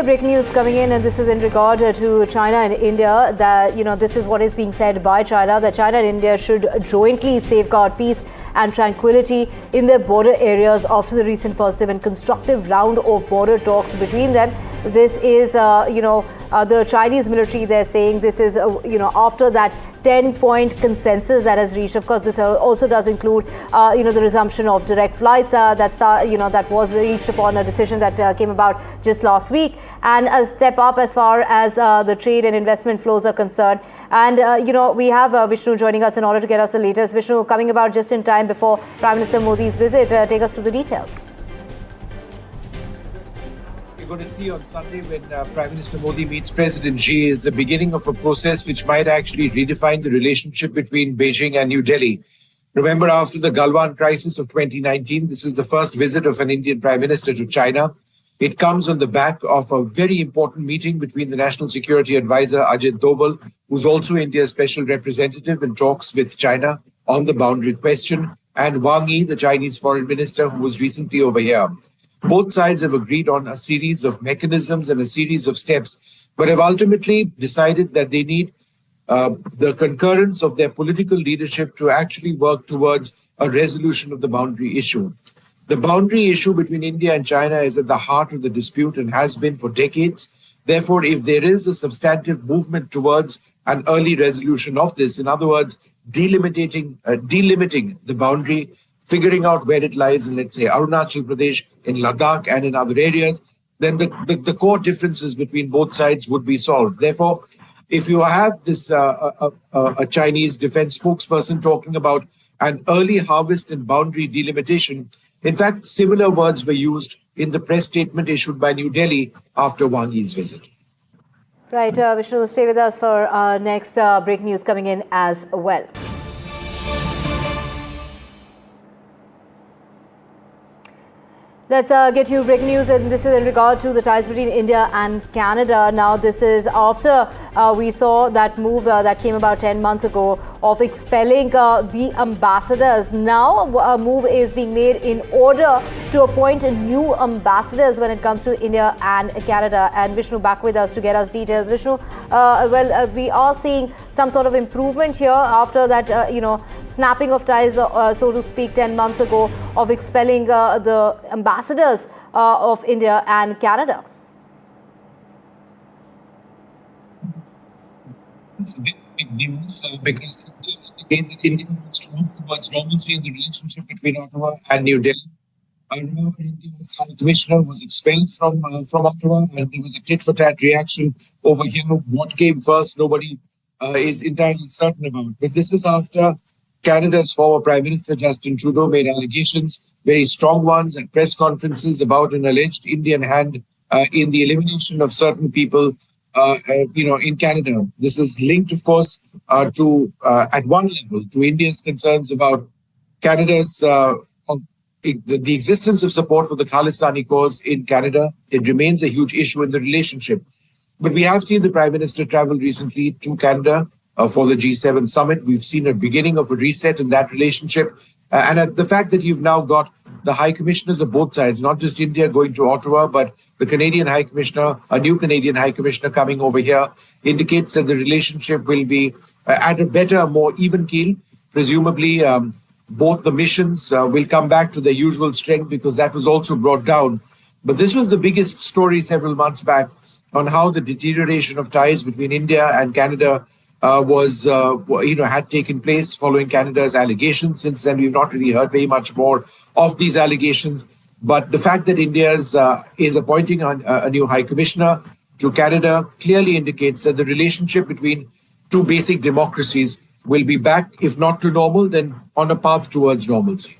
Breaking news coming in, and this is in regard to China and India. That this is what is being said by China, that China and India should jointly safeguard peace and tranquility in their border areas after the recent positive and constructive round of border talks between them. This is, the Chinese military. They're saying this is, after that 10-point consensus that has reached. Of course, this also does include, the resumption of direct flights that was reached upon a decision that came about just last week, and a step up as far as the trade and investment flows are concerned. And, we have Vishnu joining us in order to get us the latest. Vishnu, coming about just in time before Prime Minister Modi's visit. Take us through the details. Going to see on Sunday when Prime Minister Modi meets President Xi is the beginning of a process which might actually redefine the relationship between Beijing and New Delhi. Remember, after the Galwan crisis of 2019, this is the first visit of an Indian Prime Minister to China. It comes on the back of a very important meeting between the National Security Advisor Ajit Doval, who's also India's special representative in talks with China on the boundary question, and Wang Yi, the Chinese foreign minister, who was recently over here. Both sides have agreed on a series of mechanisms and a series of steps, but have ultimately decided that they need the concurrence of their political leadership to actually work towards a resolution of the boundary issue. The boundary issue between India and China is at the heart of the dispute and has been for decades. Therefore, if there is a substantive movement towards an early resolution of this, in other words, delimiting the boundary, figuring out where it lies in, let's say, Arunachal Pradesh, in Ladakh and in other areas, then the core differences between both sides would be solved. Therefore, if you have this a Chinese defense spokesperson talking about an early harvest and boundary delimitation, in fact, similar words were used in the press statement issued by New Delhi after Wang Yi's visit. Right, Vishnu, stay with us for our next breaking news coming in as well. Let's get you breaking news, and this is in regard to the ties between India and Canada. Now, this is after we saw that move that came about 10 months ago of expelling the ambassadors. Now, a move is being made in order to appoint new ambassadors when it comes to India and Canada. And Vishnu back with us to get us details. Vishnu, we are seeing some sort of improvement here after that, snapping of ties, so to speak, 10 months ago of expelling the ambassadors of India and Canada. It's a big news because it does indicate that India wants to move towards normalcy in the relationship between Ottawa and New Delhi. I remember India's High Commissioner was expelled from Ottawa, and there was a tit-for-tat reaction over here. What came first, nobody is entirely certain about. But this is after Canada's former Prime Minister Justin Trudeau made allegations, very strong ones, at press conferences about an alleged Indian hand in the elimination of certain people, in Canada. This is linked, of course, to at one level to India's concerns about Canada's the existence of support for the Khalistani cause in Canada. It remains a huge issue in the relationship. But we have seen the Prime Minister travel recently to Canada for the G7 summit. We've seen a beginning of a reset in that relationship. And the fact that you've now got the High Commissioners of both sides, not just India going to Ottawa, but the Canadian High Commissioner, a new Canadian High Commissioner coming over here, indicates that the relationship will be at a better, more even keel. Presumably, both the missions will come back to their usual strength because that was also brought down. But this was the biggest story several months back on how the deterioration of ties between India and Canada had taken place following Canada's allegations. Since then, we've not really heard very much more of these allegations. But the fact that India is appointing a new High Commissioner to Canada clearly indicates that the relationship between two basic democracies will be back, if not to normal, then on a path towards normalcy.